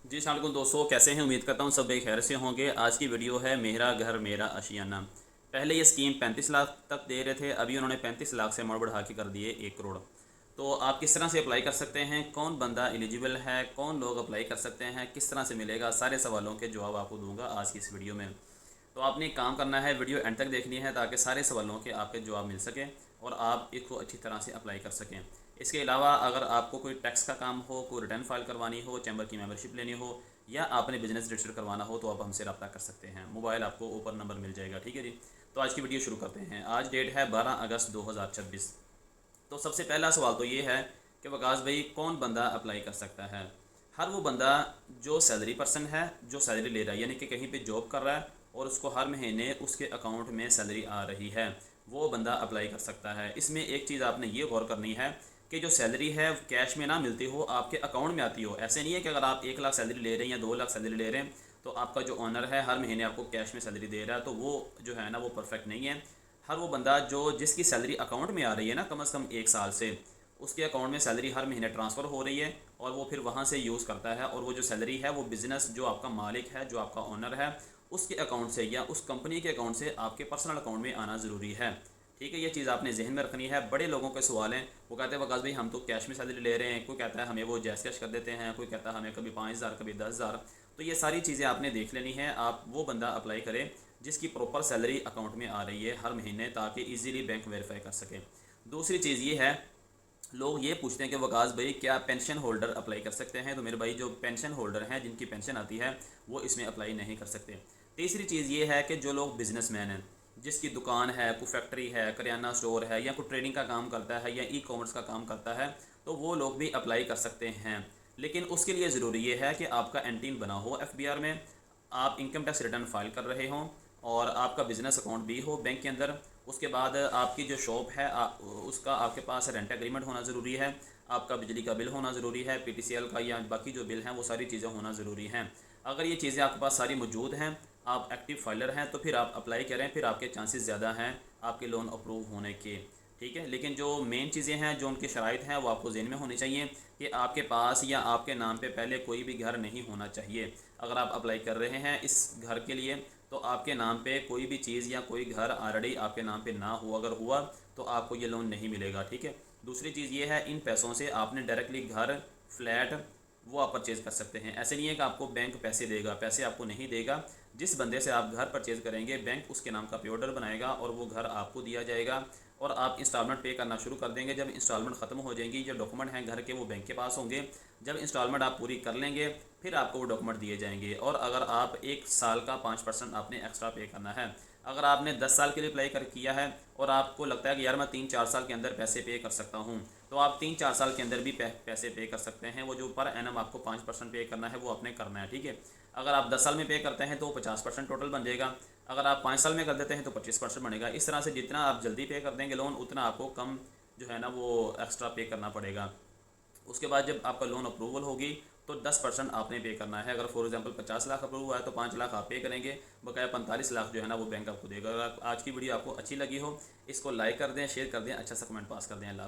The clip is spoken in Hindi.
जी अस्सलाम वालेकुम दोस्तों, कैसे हैं? उम्मीद करता हूँ सब भाई खैर से होंगे। आज की वीडियो है मेरा घर मेरा आशियाना। पहले ये स्कीम 35 लाख तक दे रहे थे, अभी उन्होंने 35 लाख से मोड़ बढ़ा के कर दिए 1 करोड़। तो आप किस तरह से अप्लाई कर सकते हैं, कौन बंदा एलिजिबल है, कौन लोग अप्लाई कर सकते हैं, किस तरह से मिलेगा, सारे सवालों के जवाब आपको दूंगा आज की इस वीडियो में। तो आपने एक काम करना है, वीडियो एंड तक देखनी है ताकि सारे सवालों के आपके जवाब मिल सकें और आप इसको अच्छी तरह से अप्लाई कर सकें। इसके अलावा अगर आपको कोई टैक्स का काम हो, कोई रिटर्न फाइल करवानी हो, चैम्बर की मेंबरशिप लेनी हो या आपने बिजनेस रजिस्टर करवाना हो तो आप हमसे रब्ता कर सकते हैं। मोबाइल आपको ऊपर नंबर मिल जाएगा, ठीक है जी। तो आज की वीडियो शुरू करते हैं। आज डेट है 12 अगस्त 2026। तो सबसे पहला सवाल तो ये है कि वकास भाई कौन बंदा अप्लाई कर सकता है। हर वो बंदा जो सैलरी पर्सन है, जो सैलरी ले रहा है, यानी कि कहीं पे जॉब कर रहा है और उसको हर महीने उसके अकाउंट में सैलरी आ रही है, वो बंदा अप्लाई कर सकता है। इसमें एक चीज़ आपने ये गौर करनी है कि जो सैलरी है कैश में ना मिलती हो, आपके अकाउंट में आती हो। ऐसे नहीं है कि अगर आप 1 लाख सैलरी ले रहे हैं या 2 लाख सैलरी ले रहे हैं तो आपका जो ऑनर है हर महीने आपको कैश में सैलरी दे रहा है, तो वो जो है ना वो परफेक्ट नहीं है। हर वो बंदा जो जिसकी सैलरी अकाउंट में आ रही है ना कम से कम 1 साल से, उसके अकाउंट में सैलरी हर महीने ट्रांसफ़र हो रही है और वो फिर वहाँ से यूज़ करता है, और वो जो सैलरी है वो बिज़नेस जो आपका मालिक है, जो आपका ओनर है, उसके अकाउंट से या उस कंपनी के अकाउंट से आपके पर्सनल अकाउंट में आना ज़रूरी है। ठीक है, ये चीज़ आपने जहन में रखनी है। बड़े लोगों के सवाल हैं, वो कहते हैं वकास भाई हम तो कैश में सैलरी ले रहे हैं, कोई कहता है हमें वो जैस कैश कर देते हैं, कोई कहता है हमें कभी 5,000 कभी 10,000। तो ये सारी चीज़ें आपने देख लेनी है। आप वो बंदा अप्लाई करें जिसकी प्रॉपर सैलरी अकाउंट में आ रही है हर महीने, ताकि ईज़िली बैंक वेरीफाई कर सके। दूसरी चीज़ ये है, लोग ये पूछते हैं कि वकास भाई क्या पेंशन होल्डर अप्लाई कर सकते हैं। तो मेरे भाई जो पेंशन होल्डर हैं, जिनकी पेंशन आती है, वो इसमें अप्लाई नहीं कर सकते। तीसरी चीज़ ये है कि जो लोग बिजनेसमैन हैं, जिसकी दुकान है, कोई फैक्ट्री है, करियाना स्टोर है, या कोई ट्रेडिंग का काम करता है या ई कॉमर्स का काम करता है, तो वो लोग भी अप्लाई कर सकते हैं। लेकिन उसके लिए ज़रूरी ये है कि आपका एंटीन बना हो एफबीआर में, आप इनकम टैक्स रिटर्न फाइल कर रहे हों और आपका बिज़नेस अकाउंट भी हो बैंक के अंदर। उसके बाद आपकी जो शॉप है उसका आपके पास रेंट एग्रीमेंट होना ज़रूरी है, आपका बिजली का बिल होना ज़रूरी है, पीटीसीएल का या बाकी जो बिल हैं वो सारी चीज़ें होना ज़रूरी हैं। अगर ये चीज़ें आपके पास सारी मौजूद हैं, आप एक्टिव फाइलर हैं, तो फिर आप अप्लाई करें, फिर आपके चांसेस ज़्यादा हैं आपके लोन अप्रूव होने के। ठीक है, लेकिन जो मेन चीज़ें हैं, जो उनकी शराइत हैं, वो आपको ज़हन में होनी चाहिए कि आपके पास या आपके नाम पे पहले कोई भी घर नहीं होना चाहिए। अगर आप अप्लाई कर रहे हैं इस घर के लिए तो आपके नाम पे कोई भी चीज़ या कोई घर ऑलरेडी आपके नाम पे ना हो, अगर हुआ तो आपको ये लोन नहीं मिलेगा। ठीक है। दूसरी चीज़ ये है, इन पैसों से आपने डायरेक्टली घर, फ्लैट वो आप परचेज़ कर सकते हैं। ऐसे नहीं है कि आपको बैंक पैसे देगा, पैसे आपको नहीं देगा। जिस बंदे से आप घर परचेज़ करेंगे, बैंक उसके नाम का पे ऑर्डर बनाएगा और वो घर आपको दिया जाएगा और आप इंस्टॉलमेंट पे करना शुरू कर देंगे। जब इंस्टॉलमेंट ख़त्म हो जाएंगी, जो डॉक्यूमेंट हैं घर के वो बैंक के पास होंगे। जब इंस्टॉलमेंट आप पूरी कर लेंगे फिर आपको वो डॉक्यूमेंट दिए जाएंगे। और अगर आप 1 साल का 5% आपने एक्स्ट्रा पे करना है। अगर आपने 10 साल के लिए अप्लाई कर किया है और आपको लगता है कि यार मैं 3-4 साल के अंदर पैसे पे कर सकता हूँ, तो आप 3-4 साल के अंदर भी पैसे पे कर सकते हैं। वो जो पर एनम आपको 5% पे करना है वो आपने करना है। ठीक है। अगर आप 10 साल में पे करते हैं तो 50% टोटल बन जाएगा। अगर आप 5 साल में कर देते हैं तो 25% बनेगा। इस तरह से जितना आप जल्दी पे कर देंगे लोन, उतना आपको कम जो है ना वो एक्स्ट्रा पे करना पड़ेगा। उसके बाद जब आपका लोन अप्रूवल होगी तो 10% आपने पे करना है। अगर फॉर एग्जांपल 50 लाख अप्रूव हुआ है तो 5 लाख आप पे करेंगे, बकाया 45 लाख जो है ना वो बैंक आपको देगा। अगर आज की वीडियो आपको अच्छी लगी हो, इसको लाइक कर दें, शेयर कर दें, अच्छा सा कमेंट पास कर दें। अल्लाह।